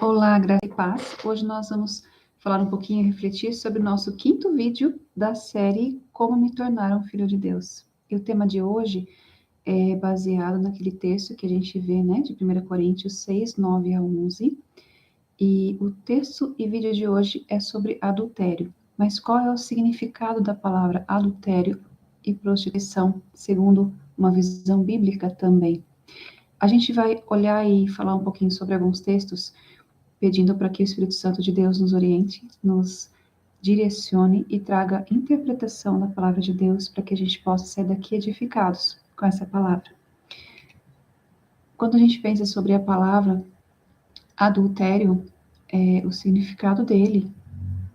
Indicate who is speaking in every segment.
Speaker 1: Olá, graça e paz. Hoje nós vamos falar um pouquinho e refletir sobre o nosso quinto vídeo da série Como Me Tornar um Filho de Deus. E o tema de hoje é baseado naquele texto que a gente vê, né, de 1 Coríntios 6, 9 a 11. E o texto e vídeo de hoje é sobre adultério. Mas qual é o significado da palavra adultério e prostituição, segundo uma visão bíblica também? A gente vai olhar e falar um pouquinho sobre alguns textos pedindo para que o Espírito Santo de Deus nos oriente, nos direcione e traga interpretação da palavra de Deus para que a gente possa sair daqui edificados com essa palavra. Quando a gente pensa sobre a palavra adultério, o significado dele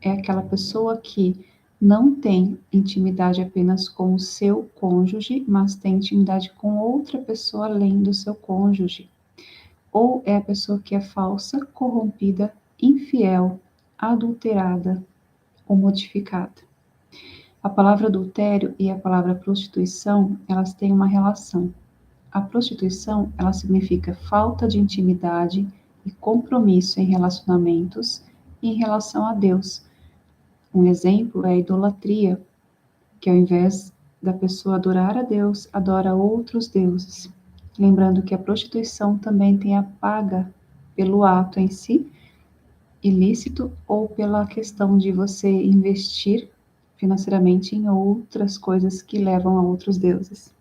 Speaker 1: é aquela pessoa que não tem intimidade apenas com o seu cônjuge, mas tem intimidade com outra pessoa além do seu cônjuge. Ou é a pessoa que é falsa, corrompida, infiel, adulterada ou modificada. A palavra adultério e a palavra prostituição, elas têm uma relação. A prostituição, ela significa falta de intimidade e compromisso em relacionamentos e em relação a Deus. Um exemplo é a idolatria, que ao invés da pessoa adorar a Deus, adora outros deuses. Lembrando que a prostituição também tem a paga pelo ato em si, ilícito, ou pela questão de você investir financeiramente em outras coisas que levam a outros deuses.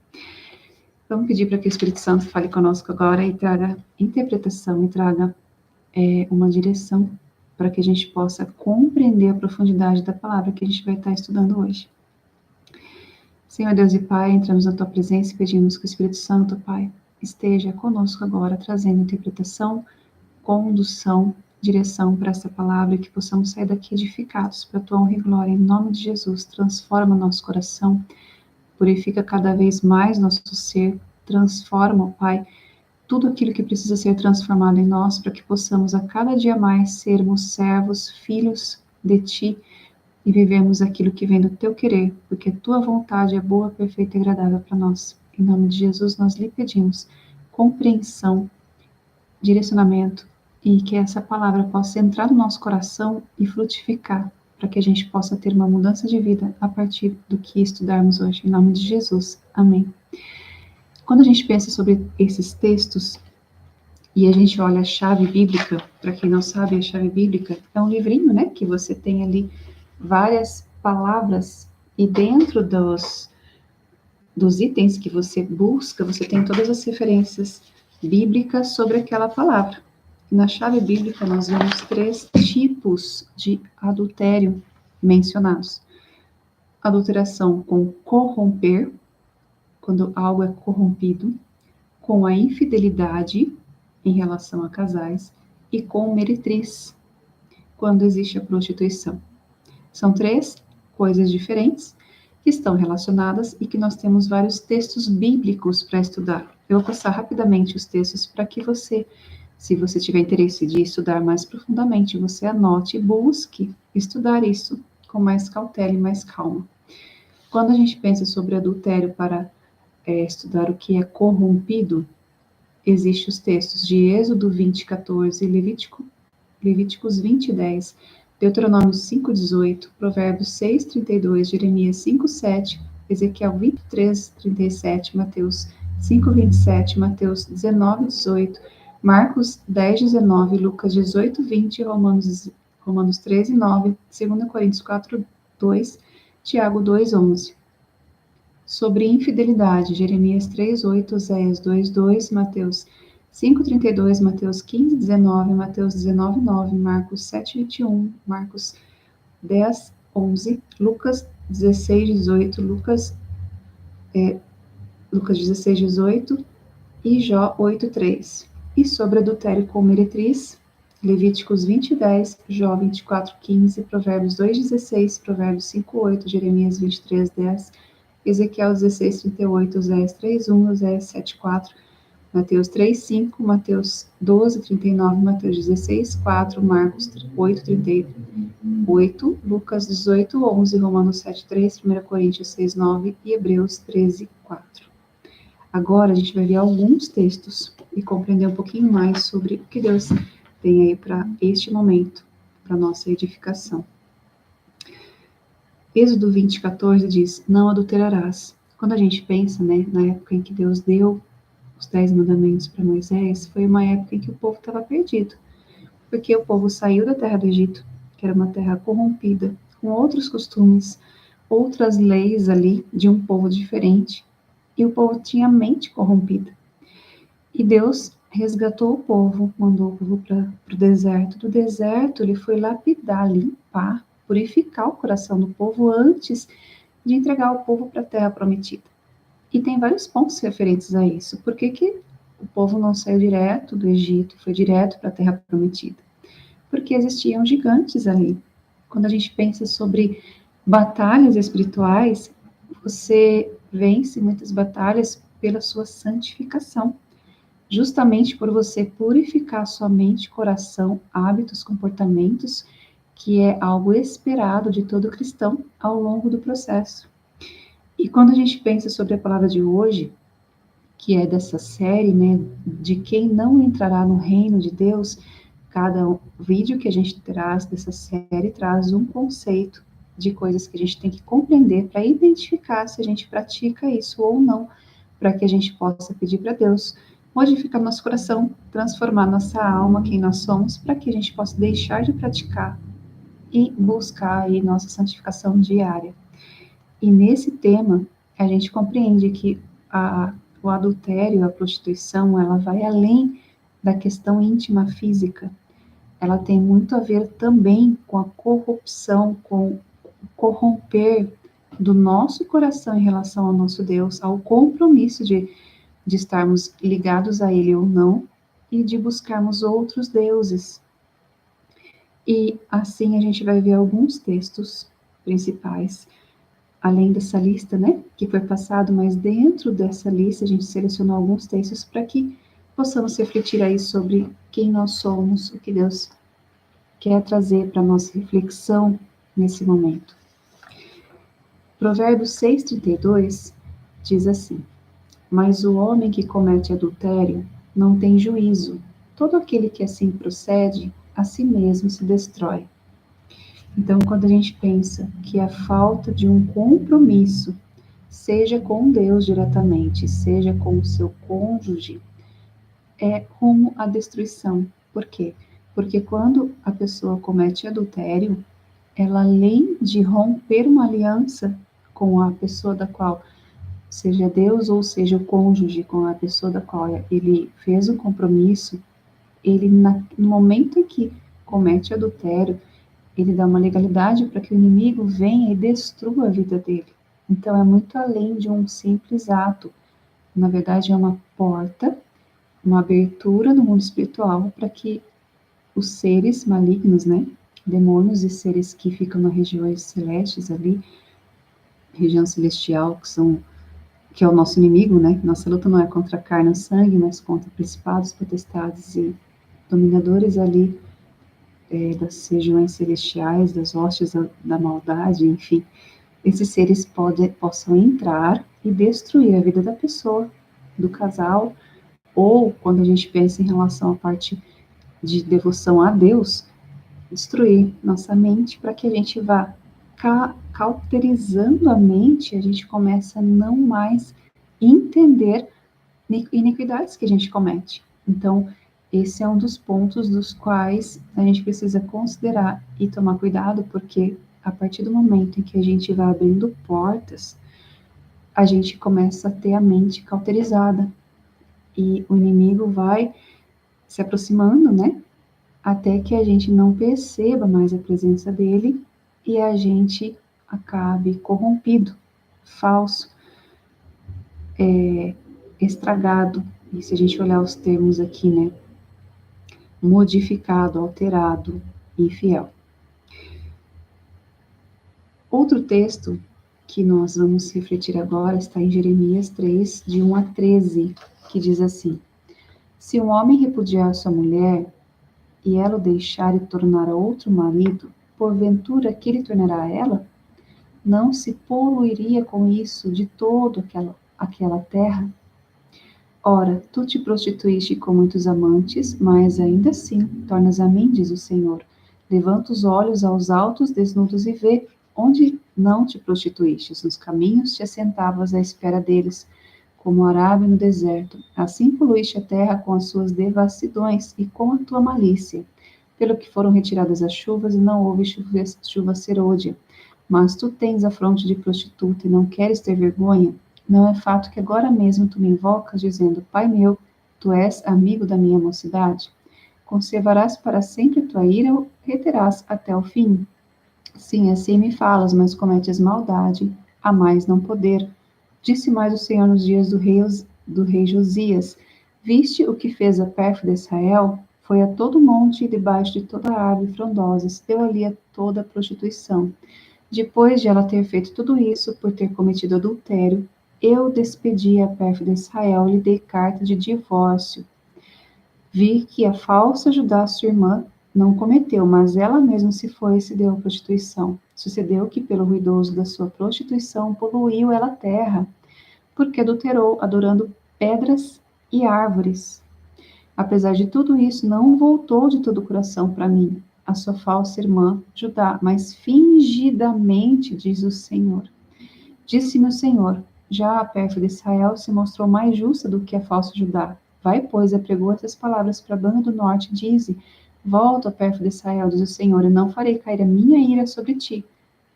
Speaker 1: Vamos pedir para que o Espírito Santo fale conosco agora e traga interpretação e traga uma direção para que a gente possa compreender a profundidade da palavra que a gente vai estar estudando hoje. Senhor Deus e Pai, entramos na Tua presença e pedimos que o Espírito Santo, Pai, esteja conosco agora, trazendo interpretação, condução, direção para essa palavra e que possamos sair daqui edificados para a Tua honra e glória. Em nome de Jesus, transforma nosso coração, purifica cada vez mais nosso ser, transforma, Pai, tudo aquilo que precisa ser transformado em nós para que possamos a cada dia mais sermos servos, filhos de Ti, e vivemos aquilo que vem do Teu querer, porque Tua vontade é boa, perfeita e agradável para nós. Em nome de Jesus, nós lhe pedimos compreensão, direcionamento, e que essa palavra possa entrar no nosso coração e frutificar, para que a gente possa ter uma mudança de vida a partir do que estudarmos hoje. Em nome de Jesus. Amém. Quando a gente pensa sobre esses textos, e a gente olha a chave bíblica, para quem não sabe, a chave bíblica é um livrinho, né, que você tem ali várias palavras e dentro dos itens que você busca, você tem todas as referências bíblicas sobre aquela palavra. Na chave bíblica nós vemos 3 tipos de adultério mencionados. Adulteração com corromper, quando algo é corrompido, com a infidelidade em relação a casais e com meretriz, quando existe a prostituição. São 3 coisas diferentes que estão relacionadas e que nós temos vários textos bíblicos para estudar. Eu vou passar rapidamente os textos para que você, se você tiver interesse de estudar mais profundamente, você anote e busque estudar isso com mais cautela e mais calma. Quando a gente pensa sobre adultério para estudar o que é corrompido, existem os textos de Êxodo 20, 14, Levíticos 20, 10, Deuteronômio 5, 18, Provérbios 6, 32, Jeremias 5, 7, Ezequiel 23, 37, Mateus 5, 27, Mateus 19, 18, Marcos 10, 19, Lucas 18, 20, Romanos 13, 9, 2 Coríntios 4, 2, Tiago 2, 11. Sobre infidelidade, Jeremias 3, 8, Oséias 2, 2, Mateus 5:32, Mateus 15:19, Mateus 19:9, Marcos 7:21, Marcos 10:11, Lucas 16:18, Lucas 16:18 e Jó 8:3. E sobre adultério com meretriz, Levíticos 20:10, Jó 24:15, Provérbios 2:16, Provérbios 5:8, Jeremias 23:10, Ezequiel 16:38, Oséias 3:1, Oséias 7:4, Mateus 3:5, Mateus 12:39, Mateus 16:4, Marcos 8:38, Lucas 18:11, Romanos 7:3, 1 Coríntios 6:9 e Hebreus 13:4. Agora a gente vai ver alguns textos e compreender um pouquinho mais sobre o que Deus tem aí para este momento, para nossa edificação. Êxodo 20:14 diz, não adulterarás. Quando a gente pensa, né, na época em que Deus deu os 10 mandamentos para Moisés, foi uma época em que o povo estava perdido, porque o povo saiu da terra do Egito, que era uma terra corrompida, com outros costumes, outras leis ali de um povo diferente, e o povo tinha a mente corrompida. E Deus resgatou o povo, mandou o povo para o deserto. Do deserto, ele foi lapidar, limpar, purificar o coração do povo antes de entregar o povo para a terra prometida. E tem vários pontos referentes a isso. Por que o povo não saiu direto do Egito, foi direto para a terra prometida? Porque existiam gigantes ali. Quando a gente pensa sobre batalhas espirituais, você vence muitas batalhas pela sua santificação. Justamente por você purificar sua mente, coração, hábitos, comportamentos, que é algo esperado de todo cristão ao longo do processo. E quando a gente pensa sobre a palavra de hoje, que é dessa série, né, de quem não entrará no reino de Deus, cada vídeo que a gente traz dessa série traz um conceito de coisas que a gente tem que compreender para identificar se a gente pratica isso ou não, para que a gente possa pedir para Deus modificar nosso coração, transformar nossa alma, quem nós somos, para que a gente possa deixar de praticar e buscar aí nossa santificação diária. E nesse tema, a gente compreende que o adultério, a prostituição, ela vai além da questão íntima física. Ela tem muito a ver também com a corrupção, com o corromper do nosso coração em relação ao nosso Deus, ao compromisso de estarmos ligados a Ele ou não, e de buscarmos outros deuses. E assim a gente vai ver alguns textos principais, além dessa lista, né, que foi passado, mas dentro dessa lista a gente selecionou alguns textos para que possamos refletir aí sobre quem nós somos, o que Deus quer trazer para a nossa reflexão nesse momento. Provérbios 6:32 diz assim, mas o homem que comete adultério não tem juízo. Todo aquele que assim procede, a si mesmo se destrói. Então, quando a gente pensa que a falta de um compromisso, seja com Deus diretamente, seja com o seu cônjuge, é rumo à destruição. Por quê? Porque quando a pessoa comete adultério, ela além de romper uma aliança com a pessoa da qual seja Deus ou seja o cônjuge com a pessoa da qual ele fez um compromisso, ele no momento em que comete adultério, ele dá uma legalidade para que o inimigo venha e destrua a vida dele. Então é muito além de um simples ato. Na verdade é uma porta, uma abertura no mundo espiritual para que os seres malignos, né, demônios e seres que ficam nas regiões celestes ali, região celestial, que é o nosso inimigo, né? Nossa luta não é contra a carne e o sangue, mas contra principados, potestades e dominadores ali das regiões celestiais, das hostes da maldade, enfim. Esses seres possam entrar e destruir a vida da pessoa, do casal, ou quando a gente pensa em relação à parte de devoção a Deus, destruir nossa mente para que a gente vá cauterizando a mente, a gente começa a não mais entender iniquidades que a gente comete. Então, esse é um dos pontos dos quais a gente precisa considerar e tomar cuidado, porque a partir do momento em que a gente vai abrindo portas, a gente começa a ter a mente cauterizada e o inimigo vai se aproximando, né? Até que a gente não perceba mais a presença dele e a gente acabe corrompido, falso, estragado. E se a gente olhar os termos aqui, né? Modificado, alterado, infiel. Outro texto que nós vamos refletir agora está em Jeremias 3, de 1 a 13, que diz assim: se um homem repudiar sua mulher e ela o deixar e tornar a outro marido, porventura que ele tornará a ela? Não se poluiria com isso de todo aquela terra? Ora, tu te prostituíste com muitos amantes, mas ainda assim tornas a mim, diz o Senhor. Levanta os olhos aos altos desnudos e vê onde não te prostituístes. Nos caminhos te assentavas à espera deles, como Arábia no deserto. Assim poluíste a terra com as suas devassidões e com a tua malícia. Pelo que foram retiradas as chuvas e não houve chuva serôdia. Mas tu tens a fronte de prostituta e não queres ter vergonha? Não é fato que agora mesmo tu me invocas, dizendo: Pai meu, tu és amigo da minha mocidade? Conservarás para sempre tua ira ou reterás até o fim? Sim, assim me falas, mas cometes maldade, a mais não poder. Disse mais o Senhor nos dias do rei Josias: Viste o que fez a pérfida Israel? Foi a todo monte e debaixo de toda árvore frondosa, se deu ali a toda a prostituição. Depois de ela ter feito tudo isso, por ter cometido adultério, eu despedi a pérfida Israel e lhe dei carta de divórcio. Vi que a falsa Judá, sua irmã, não cometeu, mas ela mesma se foi e se deu à prostituição. Sucedeu que, pelo ruidoso da sua prostituição, poluiu ela a terra, porque adulterou, adorando pedras e árvores. Apesar de tudo isso, não voltou de todo o coração para mim, a sua falsa irmã Judá, mas fingidamente, diz o Senhor. Disse-me o Senhor: já a pérfida Israel se mostrou mais justa do que a falsa Judá. Vai, pois, apregou essas palavras para a banda do norte, e dize: volta, pérfida Israel, diz o Senhor, e não farei cair a minha ira sobre ti,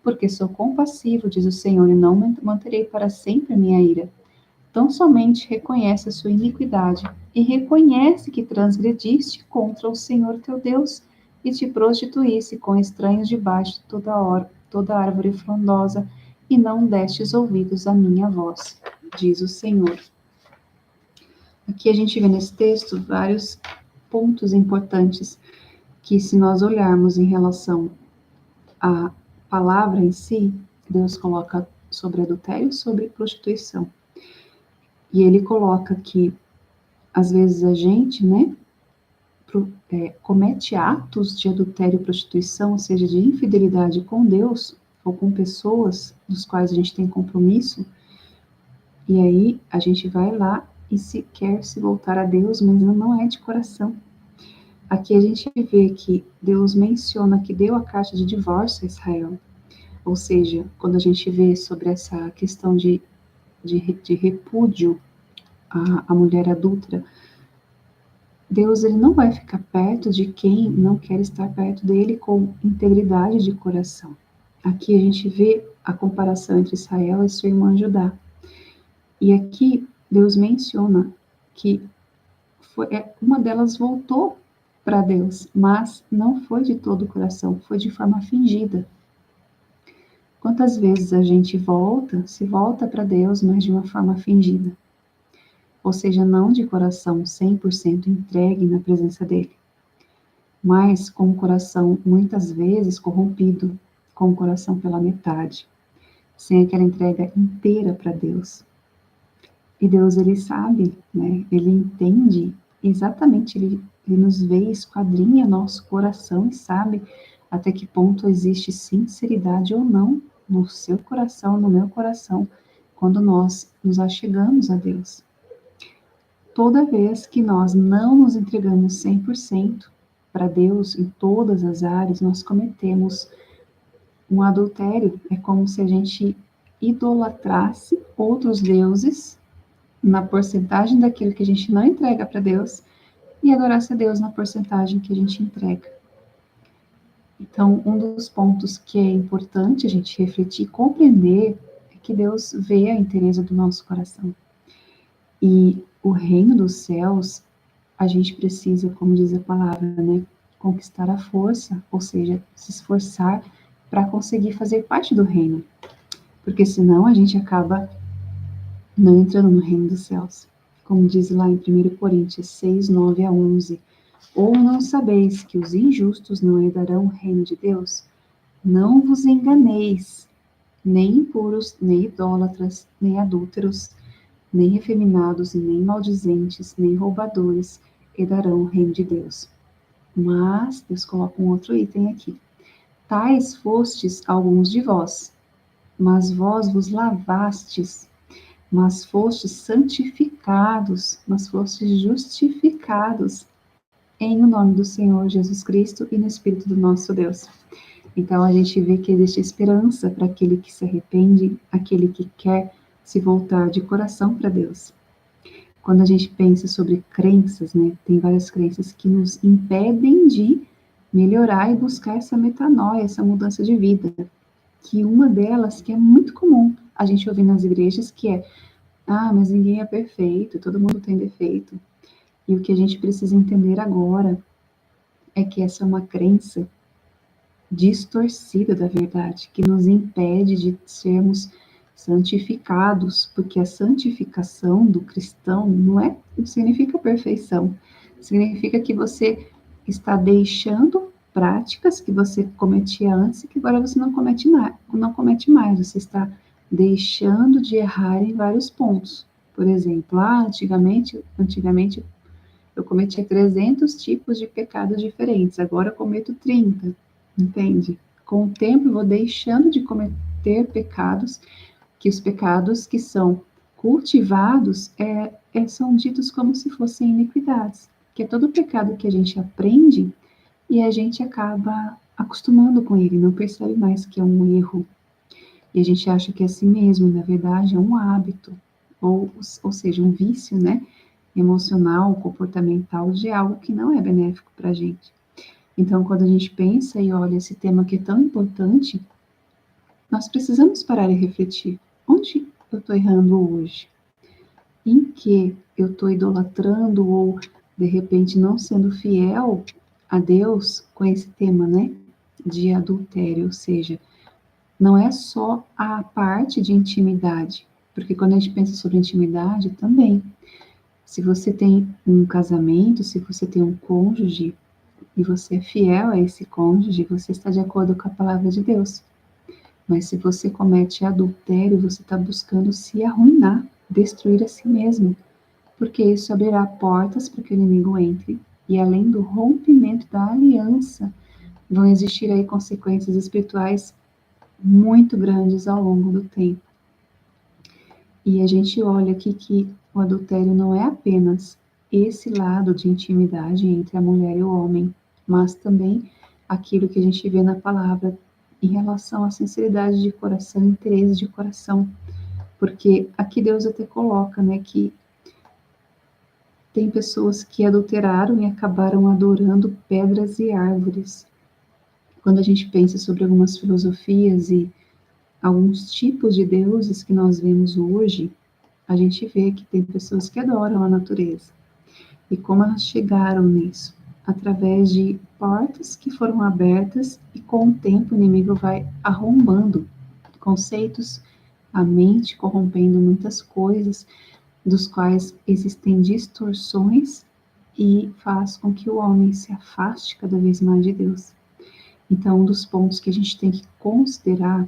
Speaker 1: porque sou compassivo, diz o Senhor, e não manterei para sempre a minha ira. Tão somente reconhece a sua iniquidade e reconhece que transgrediste contra o Senhor teu Deus e te prostituísse com estranhos debaixo de toda árvore frondosa e não destes ouvidos à minha voz, diz o Senhor. Aqui a gente vê nesse texto vários pontos importantes que, se nós olharmos em relação à palavra em si, Deus coloca sobre adultério e sobre prostituição. E ele coloca que, às vezes, a gente, né, comete atos de adultério e prostituição, ou seja, de infidelidade com Deus ou com pessoas dos quais a gente tem compromisso, e aí a gente vai lá e quer se voltar a Deus, mas não é de coração. Aqui a gente vê que Deus menciona que deu a carta de divórcio a Israel, ou seja, quando a gente vê sobre essa questão de repúdio à mulher adúltera, Deus ele não vai ficar perto de quem não quer estar perto dele com integridade de coração. Aqui a gente vê a comparação entre Israel e sua irmã Judá. E aqui Deus menciona que uma delas voltou para Deus, mas não foi de todo o coração, foi de forma fingida. Quantas vezes a gente se volta para Deus, mas de uma forma fingida? Ou seja, não de coração 100% entregue na presença dele, mas com o coração muitas vezes corrompido, com o coração pela metade, sem aquela entrega inteira para Deus. E Deus, ele sabe, né? Ele entende exatamente, ele nos vê, esquadrinha nosso coração e sabe até que ponto existe sinceridade ou não no seu coração, no meu coração, quando nós nos achegamos a Deus. Toda vez que nós não nos entregamos 100% para Deus em todas as áreas, nós cometemos um adultério. É como se a gente idolatrasse outros deuses na porcentagem daquilo que a gente não entrega para Deus e adorasse a Deus na porcentagem que a gente entrega. Então, um dos pontos que é importante a gente refletir e compreender é que Deus vê a inteireza do nosso coração. E o reino dos céus, a gente precisa, como diz a palavra, né, conquistar a força, ou seja, se esforçar para conseguir fazer parte do reino. Porque senão a gente acaba não entrando no reino dos céus. Como diz lá em 1 Coríntios 6, 9 a 11. Ou não sabeis que os injustos não herdarão o reino de Deus? Não vos enganeis, nem impuros, nem idólatras, nem adúlteros, nem efeminados, nem maldizentes, nem roubadores herdarão o reino de Deus. Mas, Deus coloca um outro item aqui. Tais fostes alguns de vós, mas vós vos lavastes, mas fostes santificados, mas fostes justificados em o nome do Senhor Jesus Cristo e no Espírito do nosso Deus. Então a gente vê que existe esperança para aquele que se arrepende, aquele que quer se voltar de coração para Deus. Quando a gente pensa sobre crenças, né, tem várias crenças que nos impedem de melhorar e buscar essa metanoia, essa mudança de vida. Que uma delas, que é muito comum a gente ouvir nas igrejas, que é: ah, mas ninguém é perfeito, todo mundo tem defeito. E o que a gente precisa entender agora é que essa é uma crença distorcida da verdade, que nos impede de sermos santificados, porque a santificação do cristão não significa perfeição, significa que você está deixando práticas que você cometia antes e que agora você não comete mais, você está deixando de errar em vários pontos. Por exemplo, antigamente eu cometia 300 tipos de pecados diferentes, agora eu cometo 30, entende? Com o tempo eu vou deixando de cometer pecados, que os pecados que são cultivados são ditos como se fossem iniquidades, que é todo pecado que a gente aprende e a gente acaba acostumando com ele, não percebe mais que é um erro. E a gente acha que é assim mesmo, na verdade é um hábito, ou seja, um vício, né? Emocional, comportamental, de algo que não é benéfico para a gente. Então, quando a gente pensa e olha esse tema que é tão importante, nós precisamos parar e refletir. Onde eu estou errando hoje? Em que eu estou idolatrando ou, de repente, não sendo fiel a Deus com esse tema, né? De adultério, ou seja, não é só a parte de intimidade, porque quando a gente pensa sobre intimidade também, se você tem um casamento, se você tem um cônjuge e você é fiel a esse cônjuge, você está de acordo com a palavra de Deus. Mas se você comete adultério, você está buscando se arruinar, destruir a si mesmo, porque isso abrirá portas para que o inimigo entre. E além do rompimento da aliança, vão existir aí consequências espirituais muito grandes ao longo do tempo. E a gente olha aqui que o adultério não é apenas esse lado de intimidade entre a mulher e o homem, mas também aquilo que a gente vê na palavra em relação à sinceridade de coração, interesse de coração. Porque aqui Deus até coloca, né, que tem pessoas que adulteraram e acabaram adorando pedras e árvores. Quando a gente pensa sobre algumas filosofias e alguns tipos de deuses que nós vemos hoje, a gente vê que tem pessoas que adoram a natureza. E como elas chegaram nisso? Através de portas que foram abertas e com o tempo o inimigo vai arrombando conceitos, a mente, corrompendo muitas coisas, dos quais existem distorções e faz com que o homem se afaste cada vez mais de Deus. Então, um dos pontos que a gente tem que considerar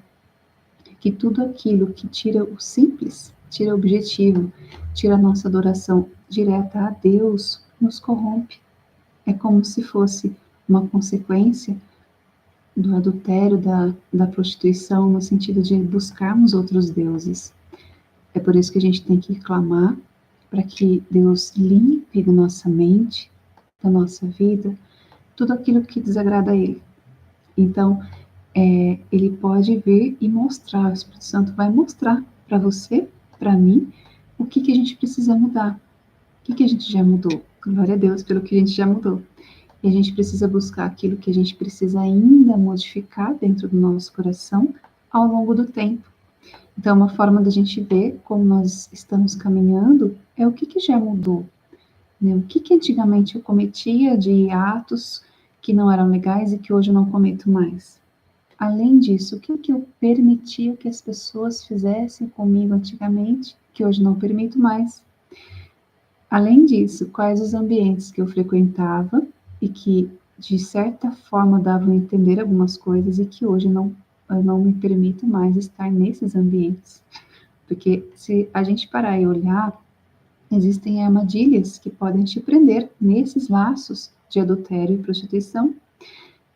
Speaker 1: é que tudo aquilo que tira o simples, tira o objetivo, tira a nossa adoração direta a Deus, nos corrompe. É como se fosse uma consequência do adultério, da prostituição, no sentido de buscarmos outros deuses. É por isso que a gente tem que clamar para que Deus limpe da nossa mente, da nossa vida, tudo aquilo que desagrada a Ele. Então, Ele pode vir e mostrar, o Espírito Santo vai mostrar para você, para mim, o que a gente precisa mudar, o que a gente já mudou. Glória a Deus pelo que a gente já mudou. E a gente precisa buscar aquilo que a gente precisa ainda modificar dentro do nosso coração ao longo do tempo. Então, uma forma da gente ver como nós estamos caminhando é o que já mudou. Né? O que antigamente eu cometia de atos que não eram legais e que hoje eu não cometo mais. Além disso, o que eu permitia que as pessoas fizessem comigo antigamente, que hoje não permito mais. Além disso, quais os ambientes que eu frequentava e que, de certa forma, davam a entender algumas coisas e que hoje eu não me permito mais estar nesses ambientes. Porque se a gente parar e olhar, existem armadilhas que podem te prender nesses laços de adultério e prostituição.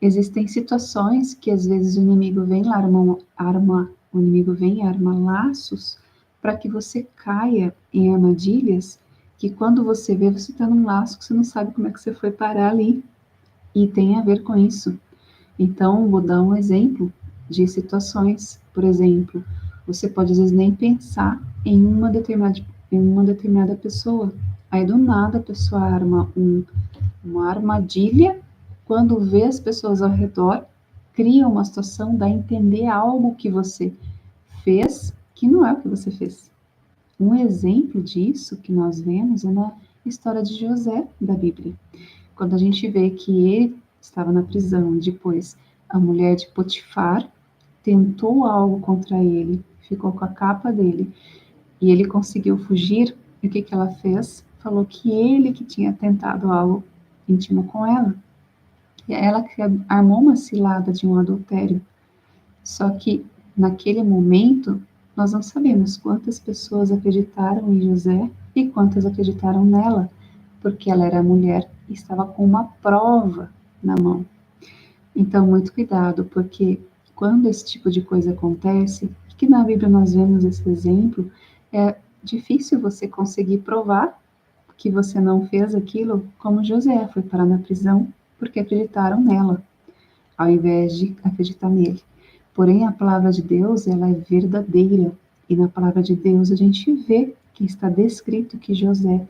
Speaker 1: Existem situações que às vezes o inimigo vem e arma laços para que você caia em armadilhas que quando você vê, você está num laço que você não sabe como é que você foi parar ali. E tem a ver com isso. Então, vou dar um exemplo de situações. Por exemplo, você pode às vezes nem pensar em uma determinada pessoa. Aí do nada a pessoa arma uma armadilha, quando vê as pessoas ao redor, cria uma situação, dá a entender algo que você fez que não é o que você fez. Um exemplo disso que nós vemos é na história de José da Bíblia. Quando a gente vê que ele estava na prisão e depois a mulher de Potifar tentou algo contra ele, ficou com a capa dele e ele conseguiu fugir, e o que que ela fez? Falou que ele que tinha tentado algo íntimo com ela. E ela que armou uma cilada de um adultério. Só que naquele momento nós não sabemos quantas pessoas acreditaram em José e quantas acreditaram nela, porque ela era mulher e estava com uma prova na mão. Então, muito cuidado, porque quando esse tipo de coisa acontece, que na Bíblia nós vemos esse exemplo, é difícil você conseguir provar que você não fez aquilo, como José foi parar na prisão porque acreditaram nela, ao invés de acreditar nele. Porém, a palavra de Deus, ela é verdadeira, e na palavra de Deus a gente vê que está descrito que José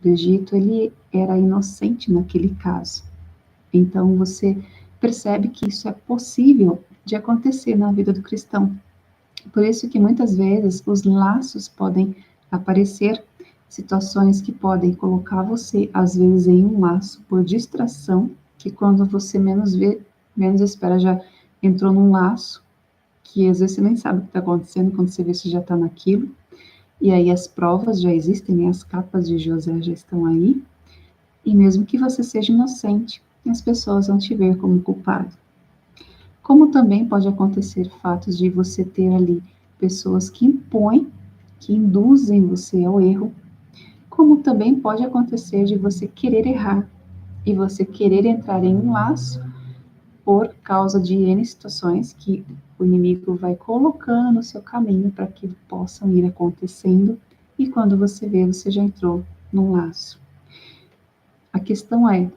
Speaker 1: do Egito, ele era inocente naquele caso. Então, você percebe que isso é possível de acontecer na vida do cristão. Por isso que muitas vezes os laços podem aparecer, situações que podem colocar você, às vezes, em um laço por distração, que quando você menos vê, menos espera, já entrou num laço, que às vezes você nem sabe o que está acontecendo, quando você vê se já está naquilo. E aí as provas já existem, né? As capas de José já estão aí, e mesmo que você seja inocente, as pessoas vão te ver como culpado. Como também pode acontecer fatos de você ter ali pessoas que impõem, que induzem você ao erro, como também pode acontecer de você querer errar e você querer entrar em um laço por causa de N situações que o inimigo vai colocando no seu caminho para que possam ir acontecendo, e quando você vê, você já entrou num laço. A questão é,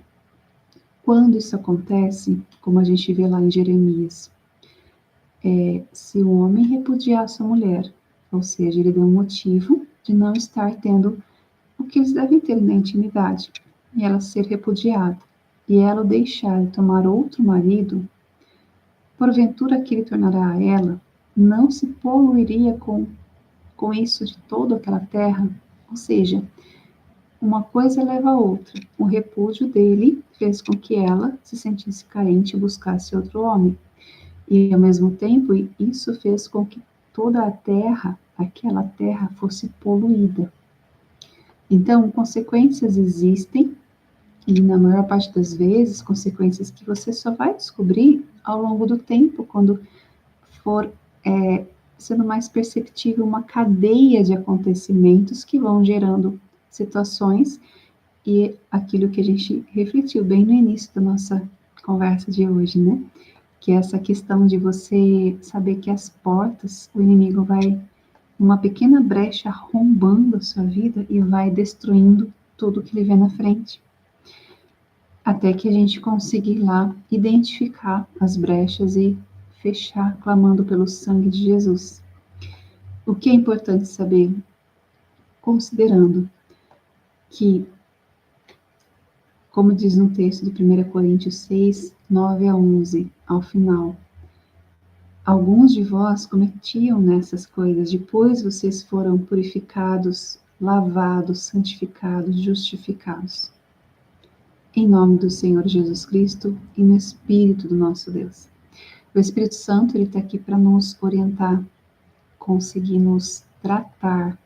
Speaker 1: quando isso acontece, como a gente vê lá em Jeremias, se o homem repudiar sua mulher, ou seja, ele deu um motivo de não estar tendo o que eles devem ter na intimidade, e ela ser repudiada, e ela o deixar e tomar outro marido, porventura que ele tornará a ela, não se poluiria com isso de toda aquela terra? Ou seja, uma coisa leva a outra. O repúdio dele fez com que ela se sentisse carente e buscasse outro homem. E, ao mesmo tempo, isso fez com que toda a terra, aquela terra, fosse poluída. Então, consequências existem, e na maior parte das vezes, consequências que você só vai descobrir ao longo do tempo, quando for sendo mais perceptível uma cadeia de acontecimentos que vão gerando situações, e aquilo que a gente refletiu bem no início da nossa conversa de hoje, né? Que é essa questão de você saber que as portas, o inimigo vai, uma pequena brecha, arrombando a sua vida e vai destruindo tudo que ele vê na frente. Até que a gente consiga ir lá, identificar as brechas e fechar, clamando pelo sangue de Jesus. O que é importante saber, considerando que, como diz no texto de 1 Coríntios 6, 9 a 11, ao final, alguns de vós cometiam nessas coisas, depois vocês foram purificados, lavados, santificados, justificados. Em nome do Senhor Jesus Cristo e no Espírito do nosso Deus. O Espírito Santo, ele está aqui para nos orientar, conseguir nos tratar,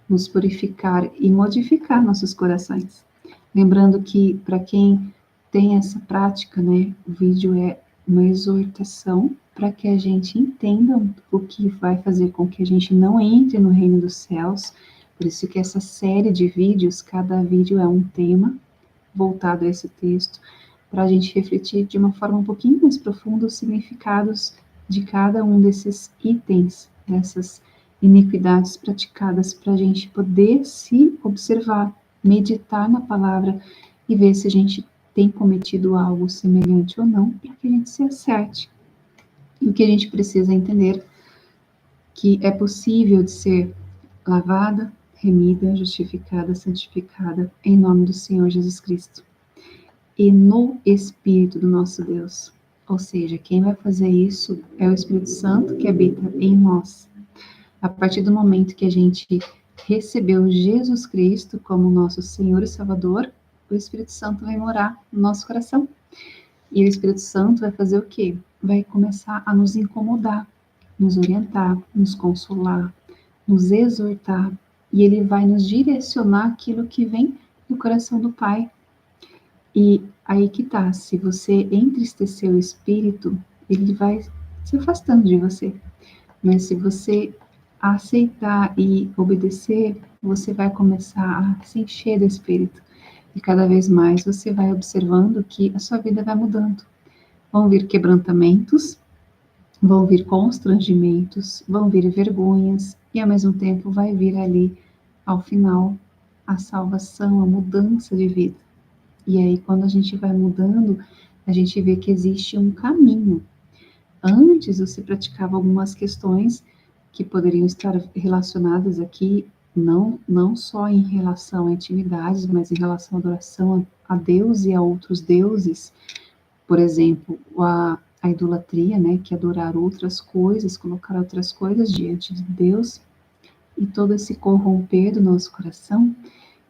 Speaker 1: nos purificar e modificar nossos corações. Lembrando que, para quem tem essa prática, né, o vídeo é uma exortação para que a gente entenda o que vai fazer com que a gente não entre no reino dos céus. Por isso que essa série de vídeos, cada vídeo é um tema voltado a esse texto, para a gente refletir de uma forma um pouquinho mais profunda os significados de cada um desses itens, dessas iniquidades praticadas, para a gente poder se observar, meditar na palavra e ver se a gente tem cometido algo semelhante ou não, para que a gente se acerte. E o que a gente precisa entender que é possível de ser lavada, remida, justificada, santificada em nome do Senhor Jesus Cristo e no Espírito do nosso Deus. Ou seja, quem vai fazer isso é o Espírito Santo que habita em nós. A partir do momento que a gente recebeu Jesus Cristo como nosso Senhor e Salvador, o Espírito Santo vai morar no nosso coração. E o Espírito Santo vai fazer o quê? Vai começar a nos incomodar, nos orientar, nos consolar, nos exortar, e ele vai nos direcionar aquilo que vem do coração do Pai. E aí que tá, se você entristecer o Espírito, ele vai se afastando de você. Mas se você aceitar e obedecer, você vai começar a se encher do Espírito. E cada vez mais você vai observando que a sua vida vai mudando. Vão vir quebrantamentos, vão vir constrangimentos, vão vir vergonhas, e ao mesmo tempo vai vir ali, ao final, a salvação, a mudança de vida. E aí, quando a gente vai mudando, a gente vê que existe um caminho. Antes, você praticava algumas questões que poderiam estar relacionadas aqui, não só em relação a intimidades, mas em relação à adoração a Deus e a outros deuses. Por exemplo, a idolatria, né, que é adorar outras coisas, colocar outras coisas diante de Deus, e todo esse corromper do nosso coração.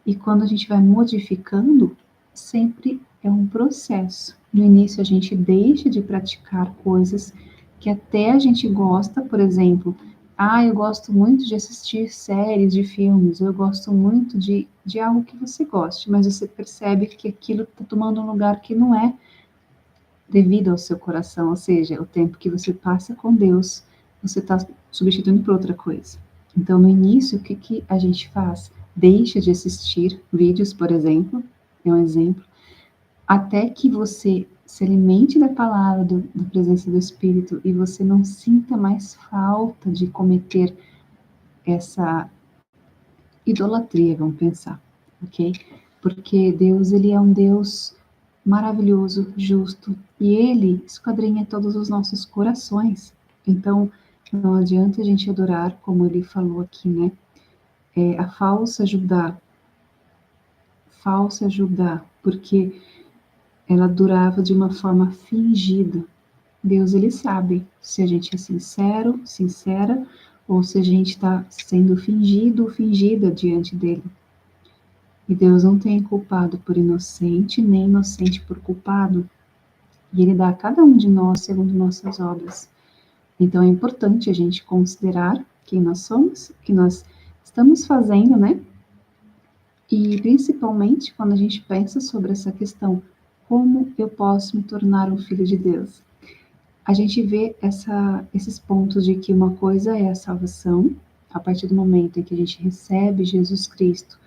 Speaker 1: E quando a gente vai modificando, sempre é um processo. No início, a gente deixa de praticar coisas que até a gente gosta, por exemplo, eu gosto muito de assistir séries de filmes, eu gosto muito de algo que você goste, mas você percebe que aquilo está tomando um lugar que não é devido ao seu coração, ou seja, o tempo que você passa com Deus, você está substituindo por outra coisa. Então, no início, o que a gente faz? Deixa de assistir vídeos, por exemplo, é um exemplo, até que você se alimente da palavra, da presença do Espírito, e você não sinta mais falta de cometer essa idolatria, vamos pensar, ok? Porque Deus, ele é um Deus maravilhoso, justo, e ele esquadrinha todos os nossos corações. Então, não adianta a gente adorar, como ele falou aqui, né? A falsa Judá, porque ela adorava de uma forma fingida. Deus, ele sabe se a gente é sincero, sincera, ou se a gente está sendo fingido ou fingida diante dele. E Deus não tem culpado por inocente, nem inocente por culpado. E ele dá a cada um de nós segundo nossas obras. Então é importante a gente considerar quem nós somos, o que nós estamos fazendo, né? E principalmente quando a gente pensa sobre essa questão, como eu posso me tornar um filho de Deus? A gente vê esses pontos de que uma coisa é a salvação, a partir do momento em que a gente recebe Jesus Cristo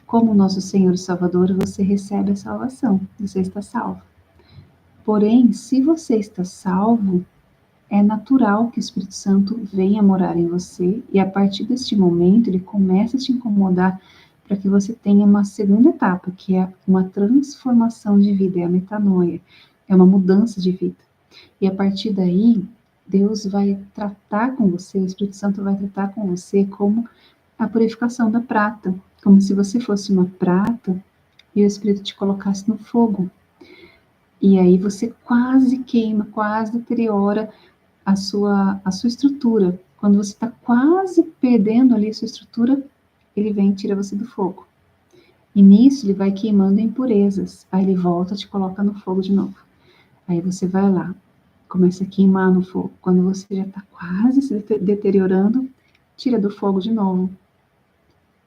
Speaker 1: como nosso Senhor e Salvador, você recebe a salvação, você está salvo. Porém, se você está salvo, é natural que o Espírito Santo venha morar em você, e a partir deste momento ele começa a te incomodar para que você tenha uma segunda etapa, que é uma transformação de vida, é a metanoia, é uma mudança de vida. E a partir daí, Deus vai tratar com você, o Espírito Santo vai tratar com você como a purificação da prata, como se você fosse uma prata e o Espírito te colocasse no fogo. E aí você quase queima, quase deteriora a sua estrutura. Quando você está quase perdendo ali a sua estrutura, ele vem e tira você do fogo. E nisso ele vai queimando impurezas. Aí ele volta e te coloca no fogo de novo. Aí você vai lá, começa a queimar no fogo. Quando você já está quase se deteriorando, tira do fogo de novo.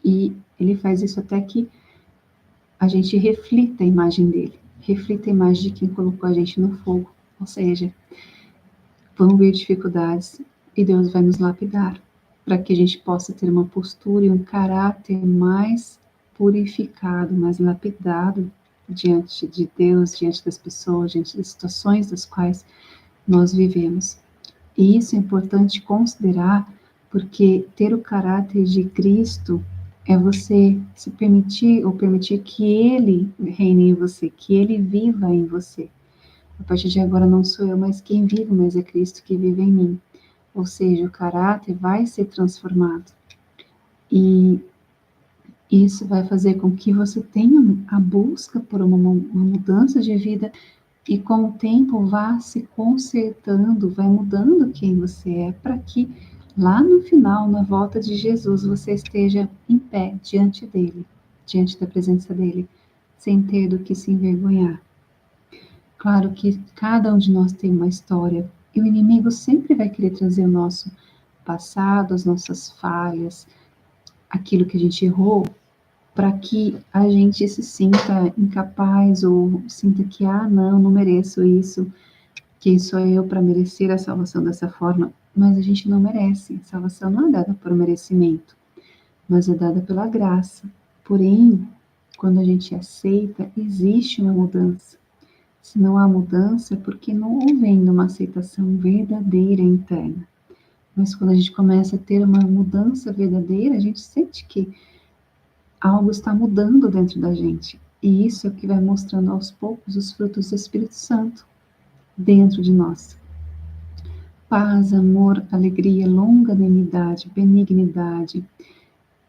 Speaker 1: E ele faz isso até que a gente reflita a imagem dele, reflita a imagem de quem colocou a gente no fogo. Ou seja, vão vir dificuldades e Deus vai nos lapidar para que a gente possa ter uma postura e um caráter mais purificado, mais lapidado diante de Deus, diante das pessoas, diante das situações das quais nós vivemos. E isso é importante considerar, Porque ter o caráter de Cristo é você se permitir, ou permitir que Ele reine em você, que Ele viva em você. A partir de agora não sou eu, mas quem vive, mas é Cristo que vive em mim. Ou seja, o caráter vai ser transformado. E isso vai fazer com que você tenha a busca por uma mudança de vida e com o tempo vá se consertando, vai mudando quem você é, para que lá no final, na volta de Jesus, você esteja em pé diante dele, diante da presença dele, sem ter do que se envergonhar. Claro que cada um de nós tem uma história e o inimigo sempre vai querer trazer o nosso passado, as nossas falhas, aquilo que a gente errou, para que a gente se sinta incapaz ou sinta que, não mereço isso, quem sou eu para merecer a salvação dessa forma? Mas a gente não merece. A salvação não é dada por merecimento, mas é dada pela graça. Porém, quando a gente aceita, existe uma mudança. Se não há mudança, é porque não houve ainda uma aceitação verdadeira interna. Mas quando a gente começa a ter uma mudança verdadeira, a gente sente que algo está mudando dentro da gente. E isso é o que vai mostrando aos poucos os frutos do Espírito Santo dentro de nós. Paz, amor, alegria, longanimidade, benignidade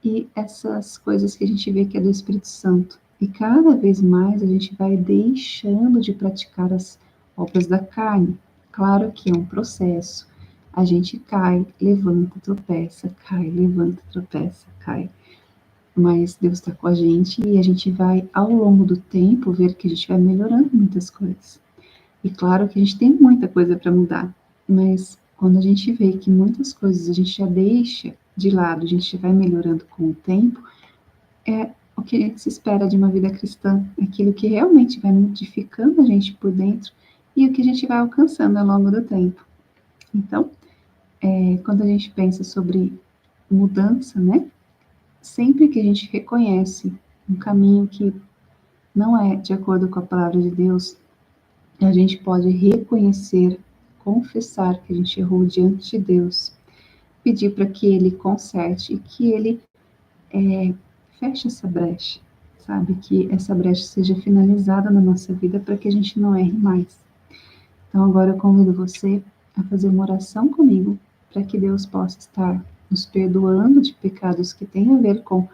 Speaker 1: e essas coisas que a gente vê que é do Espírito Santo. E cada vez mais a gente vai deixando de praticar as obras da carne. Claro que é um processo. A gente cai, levanta, tropeça, cai, levanta, tropeça, cai. Mas Deus está com a gente e a gente vai, ao longo do tempo, ver que a gente vai melhorando muitas coisas. E claro que a gente tem muita coisa para mudar, mas quando a gente vê que muitas coisas a gente já deixa de lado, a gente vai melhorando com o tempo, é o que se espera de uma vida cristã, aquilo que realmente vai modificando a gente por dentro e o que a gente vai alcançando ao longo do tempo. Então, quando a gente pensa sobre mudança, né? Sempre que a gente reconhece um caminho que não é de acordo com a palavra de Deus, a gente pode reconhecer, confessar que a gente errou diante de Deus, pedir para que Ele conserte e que Ele feche essa brecha, sabe? Que essa brecha seja finalizada na nossa vida para que a gente não erre mais. Então agora eu convido você a fazer uma oração comigo para que Deus possa estar nos perdoando de pecados que têm a ver com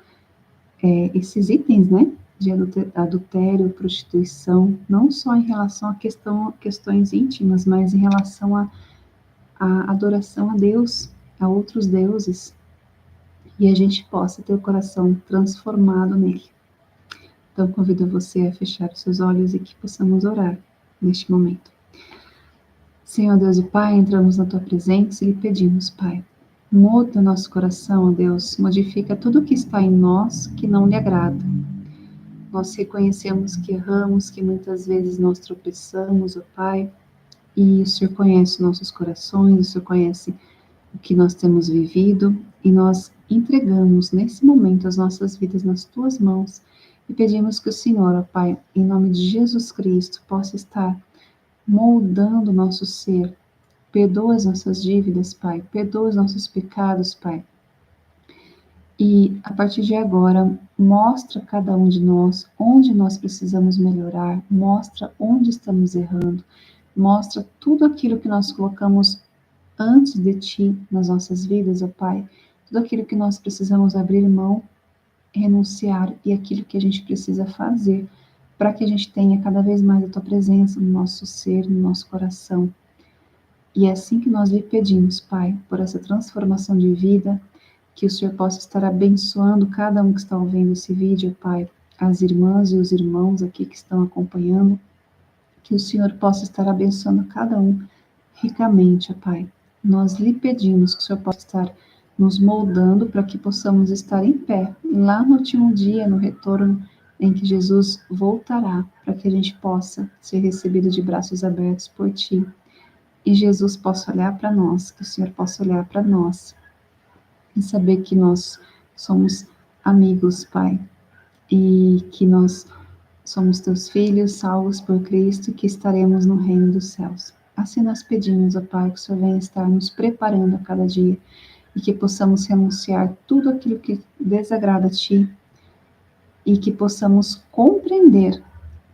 Speaker 1: esses itens, né? De adultério, prostituição, não só em relação a questões íntimas, mas em relação à adoração a Deus, a outros deuses, e a gente possa ter o coração transformado nele. Então, convido você a fechar os seus olhos e que possamos orar neste momento. Senhor Deus e Pai, entramos na Tua presença e lhe pedimos, Pai, muda nosso coração, ó Deus, modifica tudo o que está em nós que não lhe agrada. Nós reconhecemos que erramos, que muitas vezes nós tropeçamos, ó Pai, e o Senhor conhece nossos corações, o Senhor conhece o que nós temos vivido, e nós entregamos nesse momento as nossas vidas nas Tuas mãos e pedimos que o Senhor, ó Pai, em nome de Jesus Cristo, possa estar moldando o nosso ser. Perdoa as nossas dívidas, Pai, perdoa os nossos pecados, Pai. E a partir de agora, mostra a cada um de nós onde nós precisamos melhorar, mostra onde estamos errando, mostra tudo aquilo que nós colocamos antes de Ti nas nossas vidas, ó Pai, tudo aquilo que nós precisamos abrir mão, renunciar e aquilo que a gente precisa fazer para que a gente tenha cada vez mais a Tua presença no nosso ser, no nosso coração. E é assim que nós lhe pedimos, Pai, por essa transformação de vida, que o Senhor possa estar abençoando cada um que está ouvindo esse vídeo, Pai, as irmãs e os irmãos aqui que estão acompanhando, que o Senhor possa estar abençoando cada um ricamente, Pai. Nós lhe pedimos que o Senhor possa estar nos moldando para que possamos estar em pé, lá no último dia, no retorno em que Jesus voltará, para que a gente possa ser recebido de braços abertos por Ti. E Jesus possa olhar para nós, que o Senhor possa olhar para nós e saber que nós somos amigos, Pai, e que nós somos Teus filhos, salvos por Cristo, que estaremos no reino dos céus. Assim nós pedimos, ó Pai, que o Senhor venha estar nos preparando a cada dia e que possamos renunciar tudo aquilo que desagrada a Ti e que possamos compreender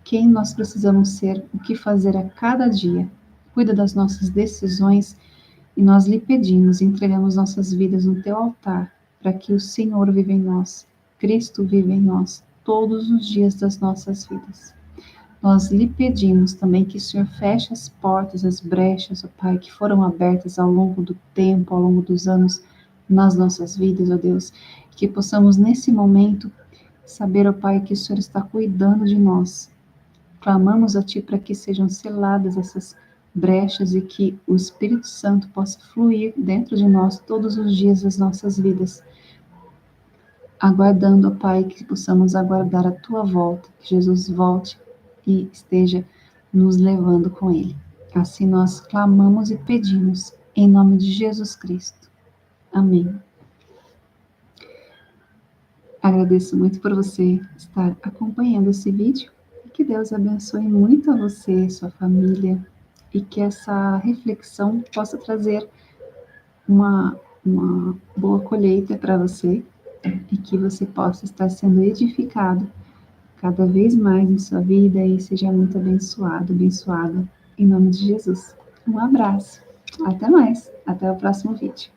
Speaker 1: quem nós precisamos ser, o que fazer a cada dia. Cuida das nossas decisões e nós lhe pedimos, entregamos nossas vidas no Teu altar, para que o Senhor viva em nós, Cristo viva em nós, todos os dias das nossas vidas. Nós lhe pedimos também que o Senhor feche as portas, as brechas, ó Pai, que foram abertas ao longo do tempo, ao longo dos anos nas nossas vidas, ó Deus, que possamos nesse momento saber, ó Pai, que o Senhor está cuidando de nós. Clamamos a Ti para que sejam seladas essas brechas e que o Espírito Santo possa fluir dentro de nós todos os dias das nossas vidas, aguardando, ó Pai, que possamos aguardar a Tua volta, que Jesus volte e esteja nos levando com Ele. Assim nós clamamos e pedimos, em nome de Jesus Cristo. Amém. Agradeço muito por você estar acompanhando esse vídeo e que Deus abençoe muito a você, sua família, e que essa reflexão possa trazer uma boa colheita para você e que você possa estar sendo edificado cada vez mais em sua vida e seja muito abençoado, abençoada, em nome de Jesus. Um abraço. Até mais. Até o próximo vídeo.